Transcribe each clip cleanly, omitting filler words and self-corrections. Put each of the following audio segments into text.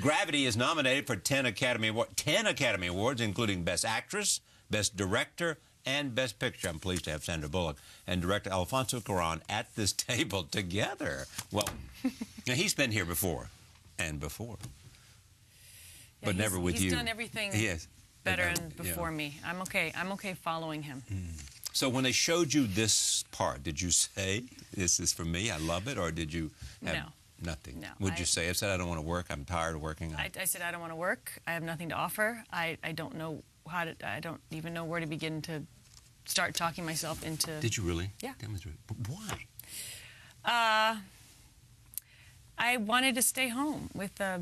Gravity is nominated for 10 Academy Awards, including Best Actress, Best Director, and Best Picture. I'm pleased to have Sandra Bullock and director Alfonso Cuarón at this table together. Well, now he's been here before and before, but never with you. He's done everything better and before me. I'm okay following him. So when they showed you this part, did you say, this is for me, I love it, or did you have nothing? No. Would you say, I said, I don't want to work, I'm tired of working? I said, I don't want to work, I have nothing to offer, I don't know how to, I don't even know where to begin to start talking myself into... Did you really? Yeah. Demonstrate. But why? I wanted to stay home with a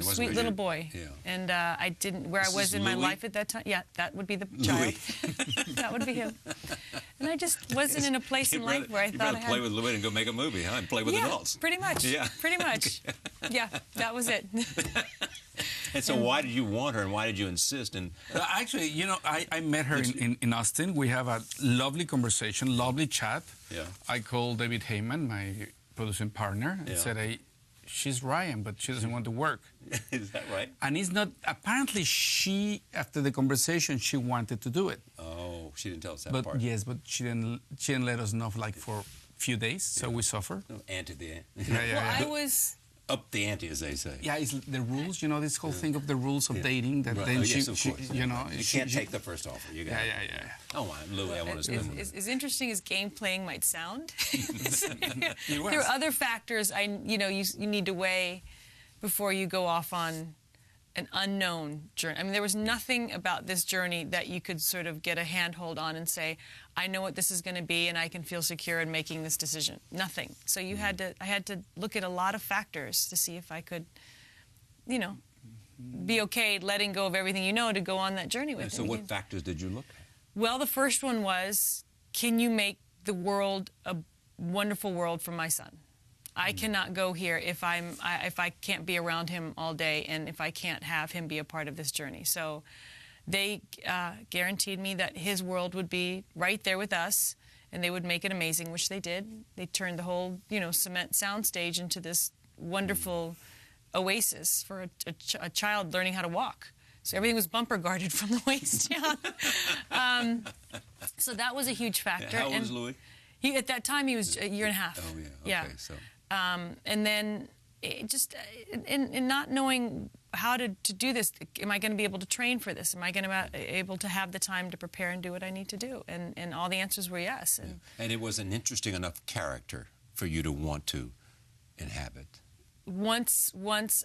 sweet little boy. Yeah. And I didn't, where I was in my life at that time. Yeah, that would be the child. That would be him. And I just wasn't in a place in life where I thought I had... play with Louis and go make a movie, huh? And play with adults. Pretty much. Yeah. Pretty much. Yeah, that was it. And so why did you want her, and why did you insist? And actually, you know, I met her in Austin. We have a lovely conversation, lovely chat. Yeah. I called David Heyman, my producing partner, and said, she's Ryan, but she doesn't want to work. Is that right? And it's not, apparently she, after the conversation, she wanted to do it. Oh, she didn't tell us that part. Yes, but she didn't let us know for like for a few days, so we suffer. Ante the ante. Well, I was... Up the ante, as they say. Yeah, it's the rules, you know, this whole thing of the rules of dating. That then yes, of course. you know... You can't take the first offer. You got Oh, Louis, I want to spend As interesting as game playing might sound, there are other factors you need to weigh before you go off on an unknown journey. I mean, there was nothing about this journey that you could sort of get a handhold on and say, I know what this is going to be and I can feel secure in making this decision. Nothing. So I had to look at a lot of factors to see if I could, you know, be okay letting go of everything you know to go on that journey with him. So what factors did you look at? Well, the first one was, can you make the world a wonderful world for my son? I cannot go here if I can't be around him all day and if I can't have him be a part of this journey. So they guaranteed me that his world would be right there with us and they would make it amazing, which they did. They turned the whole, cement soundstage into this wonderful oasis for a child learning how to walk. So everything was bumper guarded from the waist down. So that was a huge factor. How old was Louis? At that time, he was a year and a half. Oh, yeah. Okay, so... and then in not knowing how to do this, am I going to be able to train for this? Am I going to be able to have the time to prepare and do what I need to do? And all the answers were yes. And it was an interesting enough character for you to want to inhabit. Once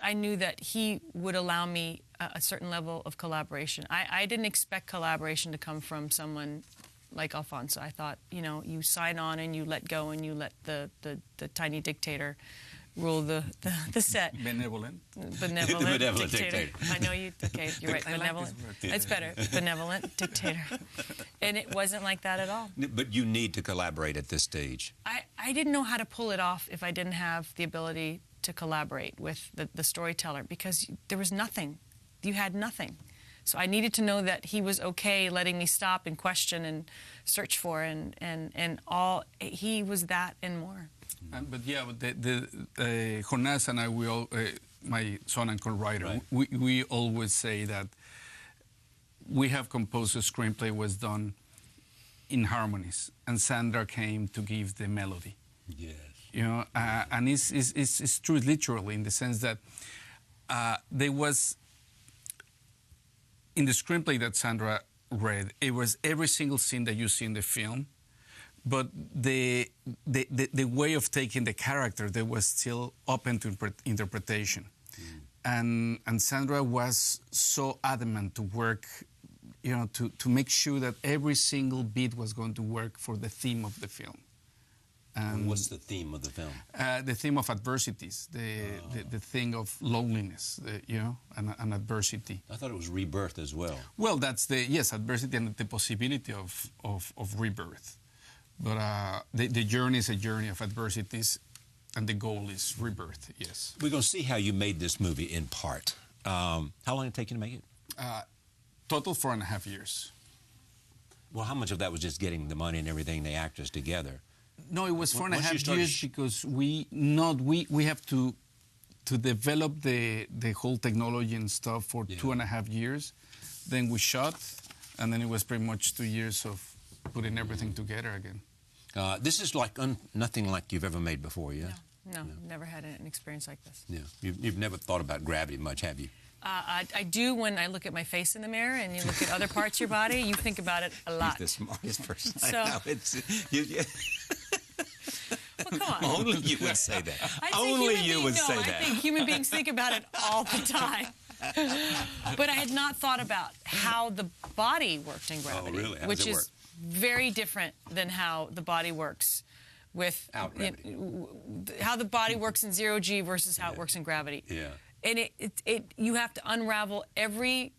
I knew that he would allow me a certain level of collaboration. I didn't expect collaboration to come from someone like Alfonso. I thought, you sign on and you let go and you let the tiny dictator rule the set. Benevolent dictator. I know you. Okay, you're right. Benevolent. It's better. Benevolent dictator. And it wasn't like that at all. But you need to collaborate at this stage. I didn't know how to pull it off if I didn't have the ability to collaborate with the storyteller, because there was nothing. You had nothing. So I needed to know that he was okay letting me stop and question and search for and all. He was that and more. But yeah, Jonas and I, we all, my son and co-writer, we always say that we have composed a screenplay was done in harmonies, and Sandra came to give the melody. Yes. And it's true literally in the sense that there was. In the screenplay that Sandra read, it was every single scene that you see in the film, but the way of taking the character, there was still open to interpretation. And Sandra was so adamant to work, to make sure that every single beat was going to work for the theme of the film. And what's the theme of the film? The theme of adversities, the thing of loneliness, and adversity. I thought it was rebirth as well. Well, that's adversity and the possibility of rebirth. But the journey is a journey of adversities, and the goal is rebirth, yes. We're going to see how you made this movie in part. How long did it take you to make it? Total 4.5 years. Well, how much of that was just getting the money and everything, the actors together? No, it was 4.5 years because we have to to develop the whole technology and stuff for 2.5 years. Then we shot, and then it was pretty much 2 years of putting everything together again. This is like nothing like you've ever made before, yeah? No, never had an experience like this. Yeah. You've never thought about gravity much, have you? I do when I look at my face in the mirror and you look at other parts of your body, you think about it a lot. He's the smartest person So- I know. Well, come on. Only you would say that. I think Only human you being- would no, say I that. think human beings think about it all the time. But I had not thought about how the body worked in gravity, really? How does which it is work? very different than how the body works with Out gravity. how the body works in 0G versus how it works in gravity. Yeah. And you have to unravel every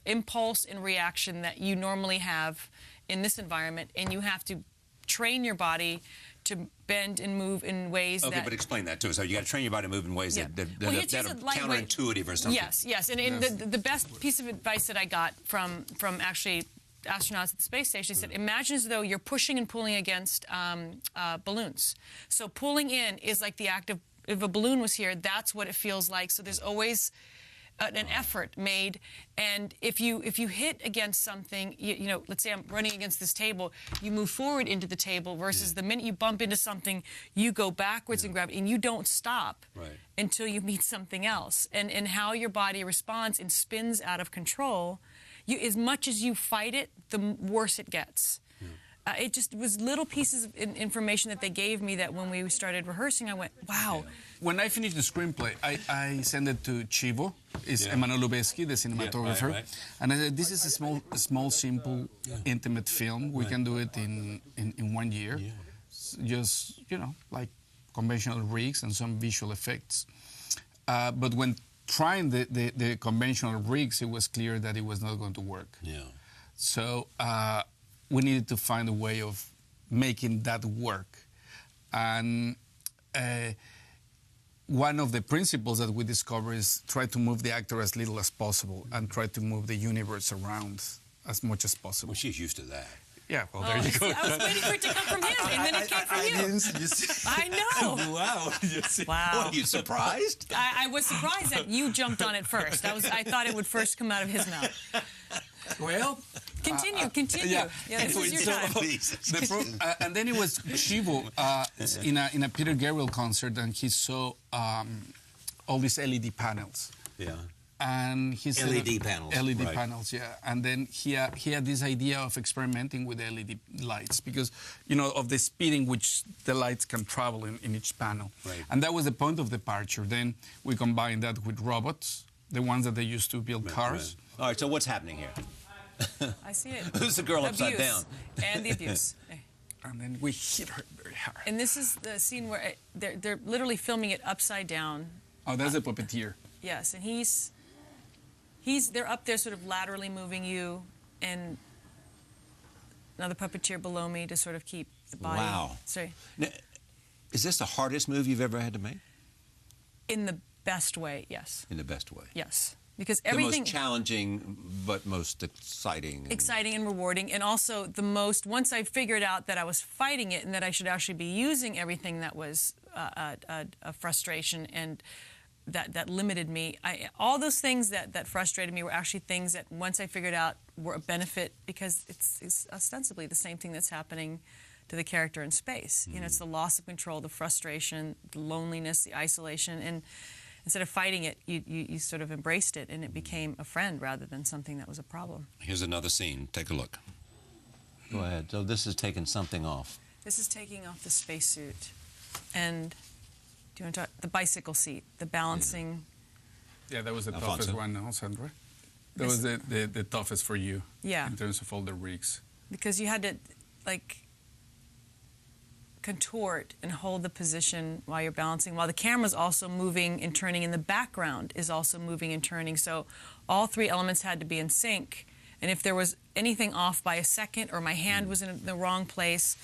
impulse and reaction that you normally have in this environment, and you have to train your body to bend and move in ways Okay, that... but explain that to us. So you got to train your body to move in ways that Well, are here's a lightweight- counterintuitive or something. Yes. And the best piece of advice that I got from actually astronauts at the space station said, imagine as though you're pushing and pulling against balloons. So pulling in is like the act of, if a balloon was here, that's what it feels like. So there's always an effort made, and if you hit against something, you know, let's say I'm running against this table, you move forward into the table versus the minute you bump into something, you go backwards in gravity, and you don't stop until you meet something else. And how your body responds and spins out of control, as much as you fight it, the worse it gets. It just was little pieces of information that they gave me that when we started rehearsing, I went, wow. When I finished the screenplay, I sent it to Chivo, it's Emmanuel Lubezki, the cinematographer, and I said, this is a small, simple, intimate film. We can do it in 1 year. Just, you know, like conventional rigs and some visual effects. But when trying the conventional rigs, it was clear that it was not going to work. So we needed to find a way of making that work. And one of the principles that we discovered is try to move the actor as little as possible and try to move the universe around as much as possible. Well, she's used to that. Yeah, well, there you go. I was waiting for it to come from him, and then it came from you. I know. Wow. Wow. What, are you surprised? I was surprised that you jumped on it first. I thought it would first come out of his mouth. Well, continue. Yeah, this is your time. And then it was Chivo in a Peter Gabriel concert, and he saw all these LED panels. And he said LED panels. LED panels, yeah. And then he had this idea of experimenting with LED lights because, you know, of the speed in which the lights can travel in each panel. And that was the point of departure. Then we combined that with robots, the ones that they used to build cars. All right, so what's happening here? I see it. Who's the girl upside down? And the abuse. And then we hit her very hard. And this is the scene where they're literally filming it upside down. Oh, that's the puppeteer. Yes, and they're up there sort of laterally moving you, and another puppeteer below me to sort of keep the body. Wow. Sorry. Now, is this the hardest move you've ever had to make? In the best way, yes. In the best way. Yes. Because everything... The most challenging, but most exciting. Exciting and rewarding, and also the most... Once I figured out that I was fighting it and that I should actually be using everything that was a frustration and that limited me, all those things that frustrated me were actually things that once I figured out were a benefit, because it's ostensibly the same thing that's happening to the character in space. You know, it's the loss of control, the frustration, the loneliness, the isolation, and instead of fighting it, you sort of embraced it, and it became a friend rather than something that was a problem. Here's another scene. Take a look. Go ahead. So this is taking something off. This is taking off the spacesuit, and do you want to talk the bicycle seat, the balancing? Yeah, that was the Alfonso. toughest one, no, Sandra? That was the toughest for you. Yeah. In terms of all the rigs. Because you had to, like, contort and hold the position while you're balancing, while the camera's also moving and turning, and the background is also moving and turning. So all three elements had to be in sync. And if there was anything off by a second or my hand was in the wrong place,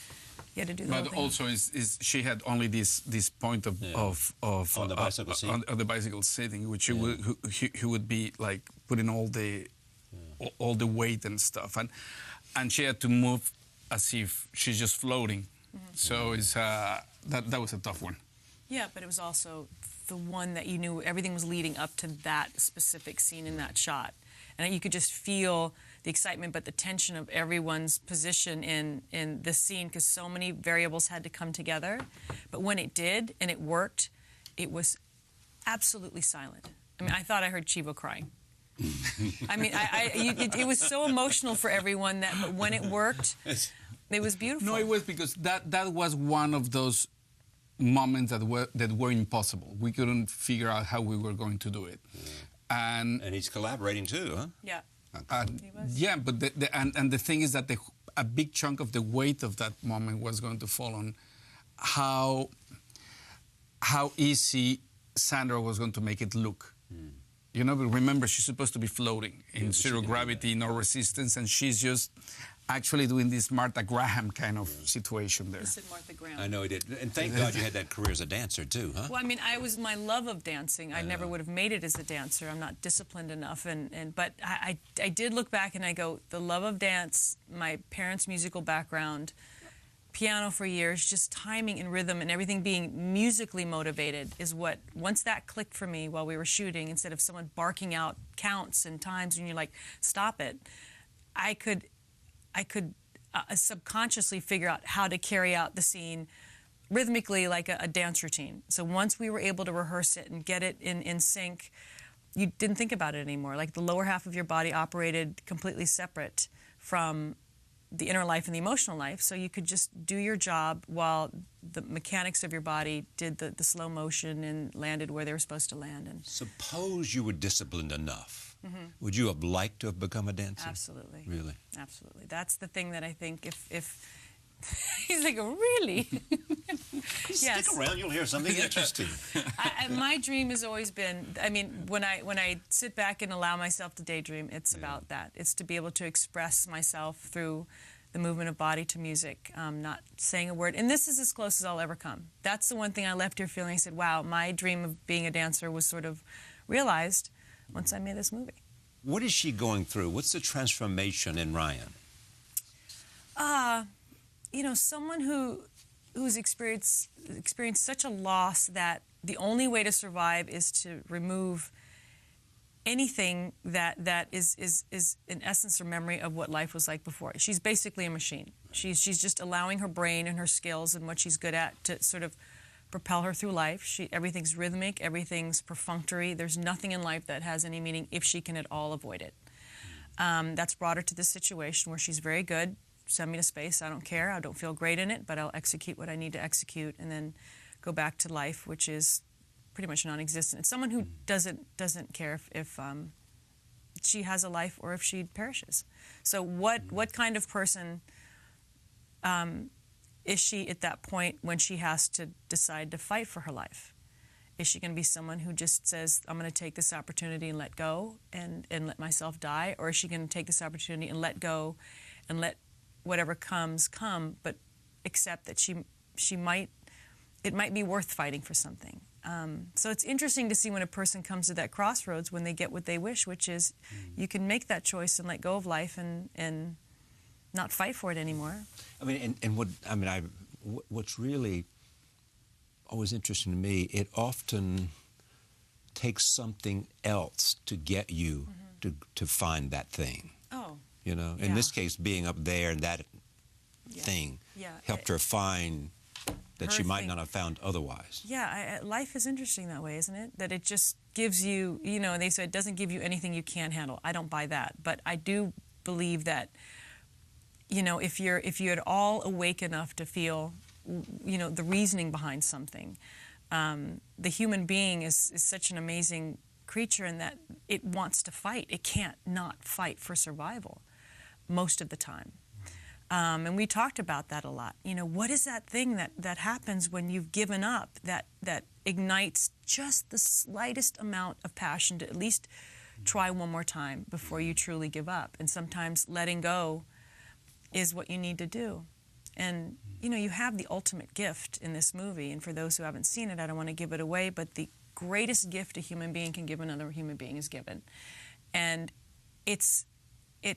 you had to do the whole But thing. also, is she had only this point of on the bicycle seat. on the bicycle sitting, which he would be like putting all the weight and stuff, and she had to move as if she's just floating. So it's that was a tough one. Yeah, but it was also the one that you knew everything was leading up to that specific scene in that shot. And you could just feel the excitement, but the tension of everyone's position in the scene, because so many variables had to come together. But when it did, and it worked, it was absolutely silent. I mean, I thought I heard Chivo crying. I mean, it was so emotional for everyone that when it worked, it was beautiful. No, it was because that was one of those moments that were impossible. We couldn't figure out how we were going to do it. And he's collaborating too, huh? Yeah. He was. Yeah, but the thing is that a big chunk of the weight of that moment was going to fall on how easy Sandra was going to make it look. You know, but remember, she's supposed to be floating in zero gravity, no resistance, and she's just actually doing this Martha Graham kind of situation there. You said Martha Graham. I know he did. And thank God you had that career as a dancer, too, huh? Well, I mean, it was my love of dancing. I never would have made it as a dancer. I'm not disciplined enough. But I did look back and I go, the love of dance, my parents' musical background, piano for years, just timing and rhythm and everything being musically motivated is what, once that clicked for me while we were shooting, instead of someone barking out counts and times and you're like, stop it, I could subconsciously figure out how to carry out the scene rhythmically like a dance routine. So once we were able to rehearse it and get it in sync, you didn't think about it anymore. Like the lower half of your body operated completely separate from the inner life and the emotional life, so you could just do your job while the mechanics of your body did the slow motion and landed where they were supposed to land. And suppose you were disciplined enough. Would you have liked to have become a dancer? Absolutely. Really? Absolutely. That's the thing that I think if he's like, oh, really? Yes. Stick around, you'll hear something interesting. My dream has always been, I mean, when I sit back and allow myself to daydream, it's about that. It's to be able to express myself through the movement of body to music, not saying a word. And this is as close as I'll ever come. That's the one thing I left here feeling. I said, wow, my dream of being a dancer was sort of realized once I made this movie. What is she going through? What's the transformation in Ryan? You know, someone who's experienced such a loss that the only way to survive is to remove anything that is in essence or memory of what life was like before. She's basically a machine. She's just allowing her brain and her skills and what she's good at to sort of propel her through life. Everything's rhythmic, everything's perfunctory. There's nothing in life that has any meaning if she can at all avoid it. That's brought her to this situation where she's very good. Send me to space, I don't care. I don't feel great in it, but I'll execute what I need to execute and then go back to life, which is pretty much non-existent. It's someone who doesn't care if she has a life or if she perishes. So what kind of person is she at that point when she has to decide to fight for her life? Is she going to be someone who just says, I'm going to take this opportunity and let go and let myself die? Or is she going to take this opportunity and let go and let whatever comes come, but accept that it might be worth fighting for something? So it's interesting to see when a person comes to that crossroads when they get what they wish, which is you can make that choice and let go of life and not fight for it anymore. I mean, what's really always interesting to me, it often takes something else to get you to find that thing. Oh. You know, in this case, being up there and that thing helped her find that she might not have found otherwise. Yeah, life is interesting that way, isn't it? That it just gives you, you know, they say it doesn't give you anything you can't handle. I don't buy that. But I do believe that, you know, if you're at all awake enough to feel, you know, the reasoning behind something, the human being is such an amazing creature in that it wants to fight. It can't not fight for survival most of the time. And we talked about that a lot. You know, what is that thing that happens when you've given up that ignites just the slightest amount of passion to at least try one more time before you truly give up? And sometimes letting go is what you need to do. And, you know, you have the ultimate gift in this movie. And for those who haven't seen it, I don't want to give it away, but the greatest gift a human being can give another human being is given. And it's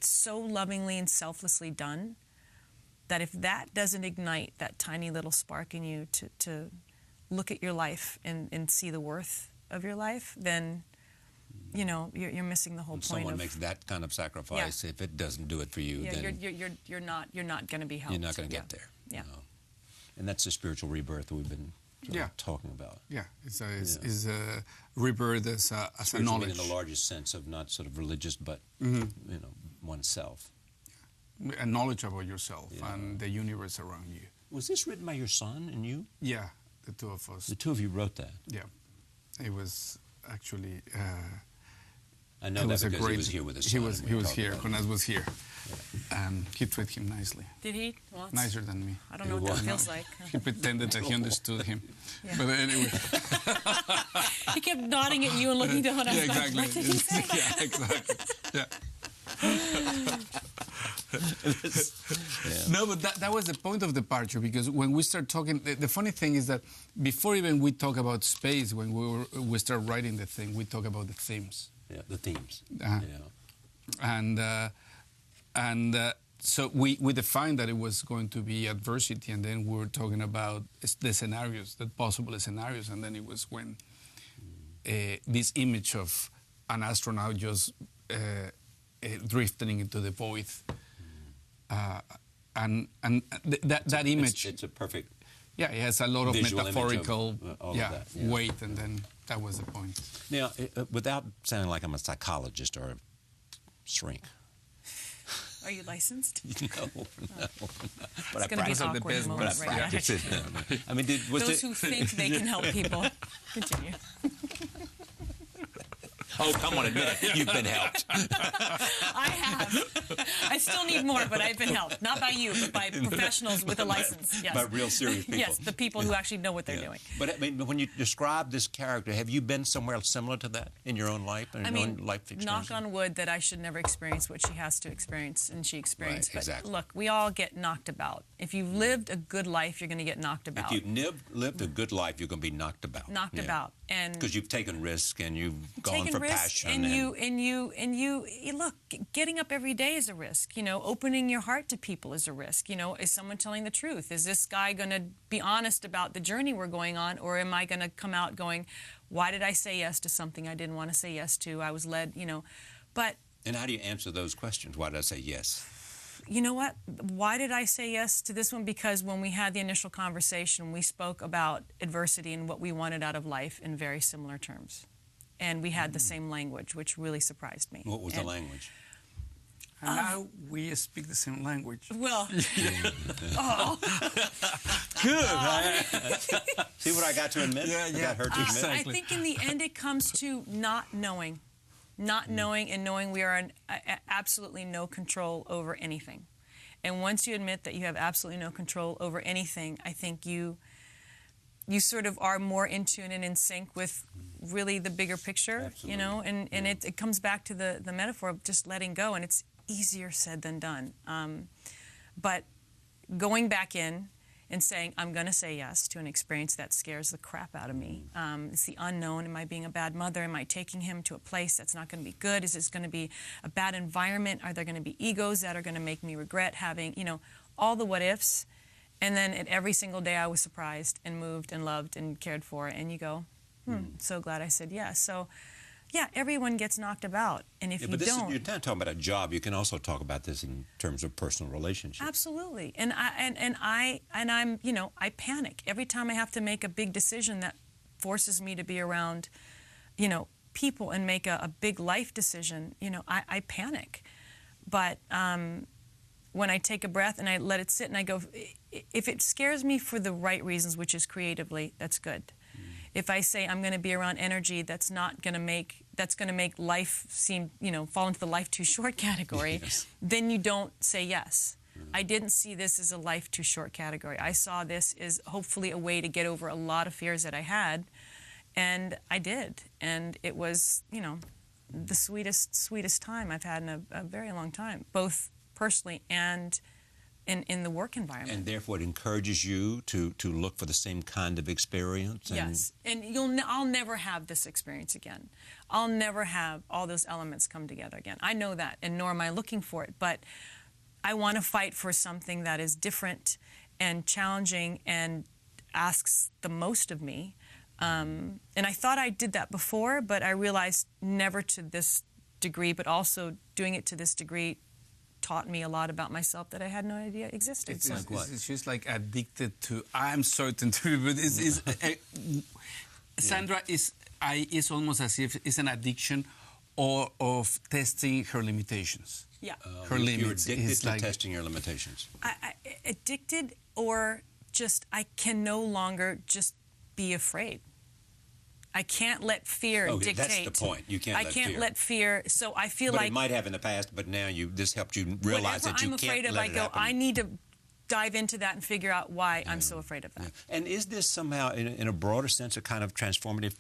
so lovingly and selflessly done that if that doesn't ignite that tiny little spark in you to look at your life and see the worth of your life, then, you know, you're missing the whole point. Someone makes that kind of sacrifice, if it doesn't do it for you, then you're not going to be helped. You're not going to get there. Yeah. No. And that's the spiritual rebirth that we've been talking about. Yeah, it's a rebirth as a knowledge. In the largest sense of not sort of religious, but you know, oneself. A knowledge about yourself and the universe around you. Was this written by your son and you? Yeah, the two of us. The two of you wrote that? Yeah. It was actually... I know that because he was here with his son. He was here. Jonas was here. Yeah. And he treated him nicely. Did he? Well, nicer than me. I don't know what that feels like. He pretended that he understood him. Yeah. But anyway. He kept nodding at you and looking down at us. Yeah, exactly. What did he say? Yeah, exactly. Yeah. No, but that was the point of departure, because when we start talking, the funny thing is that before even we talk about space, when we start writing the thing, we talk about the themes. Yeah, the themes. And so we defined that it was going to be adversity, and then we were talking about the scenarios, the possible scenarios, and then it was when this image of an astronaut just drifting into the void, and that image. It's a perfect. Yeah, it has a lot of metaphorical weight, and then that was the point. Now, without sounding like I'm a psychologist or a shrink. Are you licensed? No. But it's going to be an awkward moment right now. I mean, those who think they can help people. Continue. Oh, come on, admit it. You've been helped. I have. I still need more, but I've been helped. Not by you, but by professionals with a license. Yes. By real serious people. Yes, the people who actually know what they're doing. But I mean, when you describe this character, have you been somewhere similar to that in your own life? In your own life experience? Knock on wood that I should never experience what she has to experience, and she experienced. Right, exactly. But look, we all get knocked about. If you've lived a good life, you're going to get knocked about. If you've lived a good life, you're going to be knocked about. Knocked about. And because you've taken risk and you've gone for passion. And you look, getting up every day is a risk. You know, opening your heart to people is a risk. You know, is someone telling the truth? Is this guy going to be honest about the journey we're going on, or am I going to come out going, why did I say yes to something I didn't want to say yes to? I was led, you know, but. And how do you answer those questions? Why did I say yes? You know what? Why did I say yes to this one? Because when we had the initial conversation, we spoke about adversity and what we wanted out of life in very similar terms. And we had the same language, which really surprised me. What was the language? And now we speak the same language. Well, Good. See what I got to admit? Yeah. I got her to admit. I think in the end it comes to not knowing. Not knowing, and knowing we are in absolutely no control over anything. And once you admit that you have absolutely no control over anything, I think you sort of are more in tune and in sync with really the bigger picture. Absolutely. You know, and it comes back to the metaphor of just letting go, and it's easier said than done. But going back in and saying, I'm going to say yes to an experience that scares the crap out of me. It's the unknown. Am I being a bad mother? Am I taking him to a place that's not going to be good? Is this going to be a bad environment? Are there going to be egos that are going to make me regret having, you know, all the what ifs? And then at every single day I was surprised and moved and loved and cared for. And you go, so glad I said yes. So, yeah, everyone gets knocked about, and if you don't, you're not talking about a job. You can also talk about this in terms of personal relationships. Absolutely, and I'm, you know, I panic every time I have to make a big decision that forces me to be around, you know, people and make a big life decision. You know, I panic, but when I take a breath and I let it sit and I go, if it scares me for the right reasons, which is creatively, that's good. If I say I'm going to be around energy that's going to make life seem, you know, fall into the life too short category, then you don't say yes. I didn't see this as a life too short category. I saw this as hopefully a way to get over a lot of fears that I had, and I did. And it was, you know, the sweetest time I've had in a very long time, both personally and in the work environment. And therefore it encourages you to look for the same kind of experience? Yes, and I'll never have this experience again. I'll never have all those elements come together again. I know that, and nor am I looking for it, but I want to fight for something that is different and challenging and asks the most of me. And I thought I did that before, but I realized never to this degree, but also doing it to this degree taught me a lot about myself that I had no idea existed. It's, So. like what? It's just like addicted to. I'm certain to, but Sandra is almost as if it's an addiction, or of testing her limitations. Yeah. Her limits. You're addicted It's to like, testing your limitations. I addicted, or just I can no longer just be afraid. I can't let fear dictate. That's the point. You can't I let can't fear. let fear. So I feel But like it might have in the past, but now this helped you realize whatever that you I'm can't afraid of, let I it go, happen. I need to dive into that and figure out why I'm so afraid of that. Yeah. And is this somehow, in a broader sense, a kind of transformative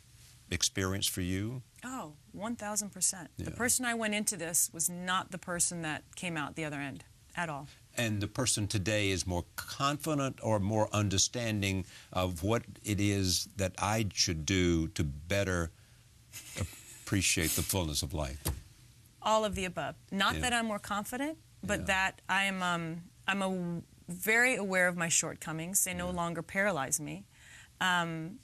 experience for you? Oh, 1,000%. Yeah. The person I went into this was not the person that came out the other end at all. And the person today is more confident or more understanding of what it is that I should do to better appreciate the fullness of life. All of the above. Not that I'm more confident, but that I'm very aware of my shortcomings. They no longer paralyze me. I'm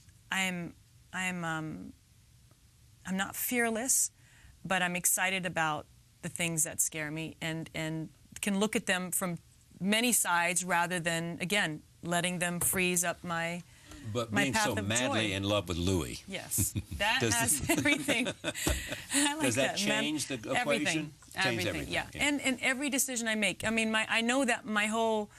not fearless, but I'm excited about the things that scare me, and can look at them from many sides rather than, again, letting them freeze up my being path so of madly joy. in love with Louis. Yes, that Does has everything. I like Does that man. change the equation? Everything. Change everything. Yeah. Yeah. And every decision I make. I mean, I know that my whole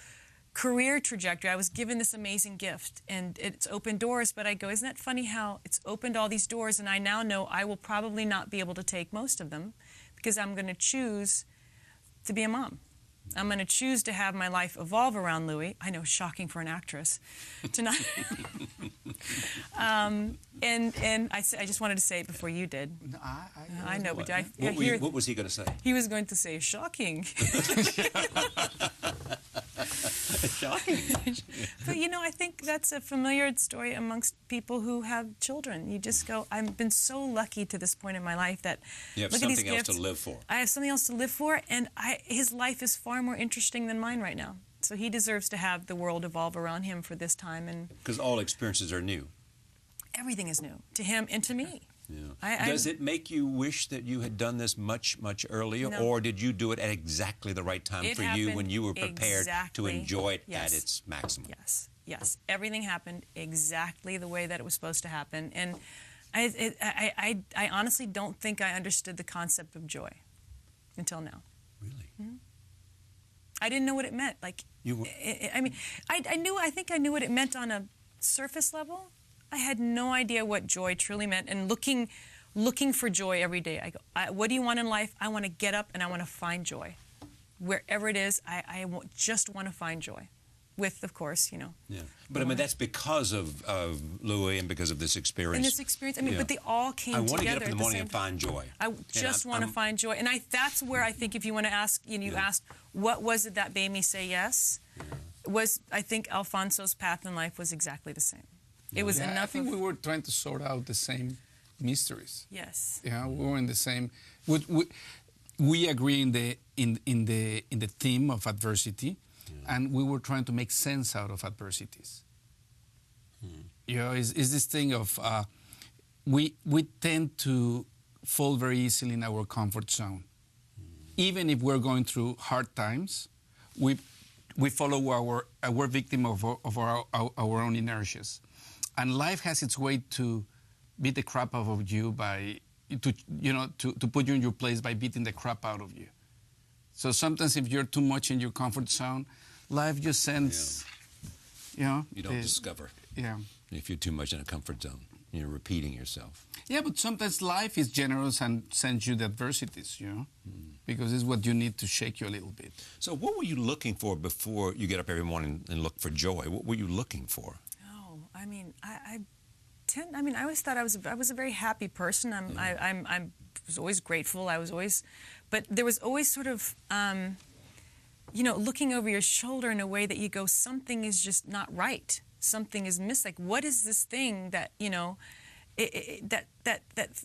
career trajectory, I was given this amazing gift, and it's opened doors, but I go, isn't that funny how it's opened all these doors, and I now know I will probably not be able to take most of them, because I'm going to choose to be a mom. I'm going to choose to have my life evolve around Louis. I know, shocking for an actress to not. And I just wanted to say it before you did. No, I know, but What was he going to say? he was going to say shocking. Shocking. But I think that's a familiar story amongst people who have children. You just go, I've been so lucky to this point in my life that You have look at these something else gifts. to live for. I have something else to live for, and his life is far more interesting than mine right now. So he deserves to have the world evolve around him for this time, and Because all experiences are new. everything is new to him and to me. Yeah. Does it make you wish that you had done this much, much earlier, No. or did you do it at exactly the right time It for you happened when you were prepared to exactly- enjoy it yes. at its maximum? Yes. Everything happened exactly the way that it was supposed to happen, and I honestly don't think I understood the concept of joy until now. Really? Mm-hmm. I didn't know what it meant. Like, You were- I mean, I think I knew what it meant on a surface level. I had no idea what joy truly meant, and looking for joy every day. I go, what do you want in life? I want to get up and I want to find joy. Wherever it is, I just want to find joy. With, of course, Yeah. But I mean, that's because of Louis and because of this experience. And this experience, but they all came I together. want to get up in the morning same and find joy. I just want to find joy. And that's where I think if you want to ask, you asked, what was it that made me say yes? I think Alfonso's path in life was exactly the same. It was enough. I think we were trying to sort out the same mysteries. Yes. Yeah, we were in the same. We agree in the theme of adversity, and we were trying to make sense out of adversities. It's this thing of we tend to fall very easily in our comfort zone. Even if we're going through hard times, we follow we're victim of our own inertias. And life has its way to beat the crap out of you to put you in your place by beating the crap out of you. So sometimes if you're too much in your comfort zone, life just sends, You don't discover. Yeah. If you're too much in a comfort zone, you're repeating yourself. Yeah, but sometimes life is generous and sends you the adversities, because it's what you need to shake you a little bit. So what were you looking for before you get up every morning and look for joy? What were you looking for? I mean, I always thought I was a very happy person. I was always grateful. But there was always sort of, looking over your shoulder in a way that you go, something is just not right. Something is missing. Like, what is this thing that, that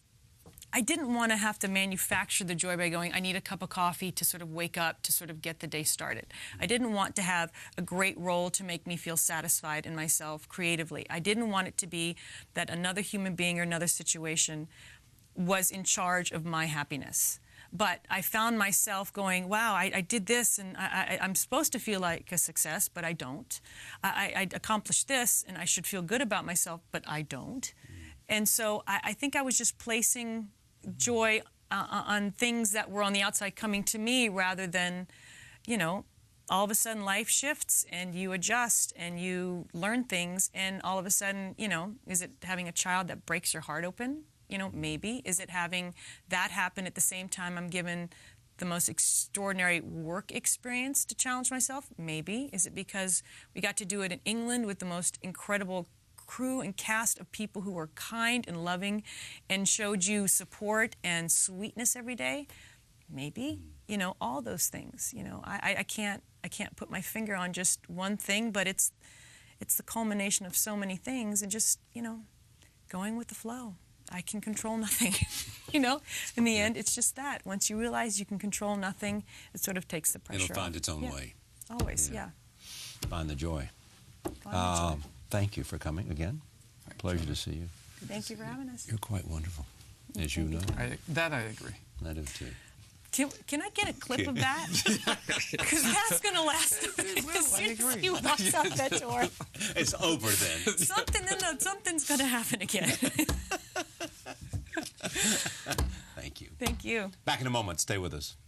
I didn't want to have to manufacture the joy by going, I need a cup of coffee to sort of wake up, to sort of get the day started. I didn't want to have a great role to make me feel satisfied in myself creatively. I didn't want it to be that another human being or another situation was in charge of my happiness. But I found myself going, wow, I did this, and I'm supposed to feel like a success, but I don't. I accomplished this, and I should feel good about myself, but I don't. And so I think I was just placing joy on things that were on the outside coming to me, rather than, you know, all of a sudden life shifts and you adjust and you learn things, and all of a sudden, you know, is it having a child that breaks your heart open? You know, maybe. Is it having that happen at the same time I'm given the most extraordinary work experience to challenge myself? Maybe. Is it because we got to do it in England with the most incredible crew and cast of people who were kind and loving and showed you support and sweetness every day? Maybe. You know, all those things. You know, I can't put my finger on just one thing, but it's the culmination of so many things, and just, you know, going with the flow. I can control nothing, you know? In the end, it's just that. Once you realize you can control nothing, it sort of takes the pressure It'll find off. its own way. Always, yeah. Find the joy. Find the joy. Thank you for coming again. Pleasure to see you. Thank you for having us. You're quite wonderful, as you know. I agree. I do too. Can I get a clip of that? Because that's going to last as soon as he walks out that door. It's over then. Something's going to happen again. Thank you. Thank you. Back in a moment. Stay with us.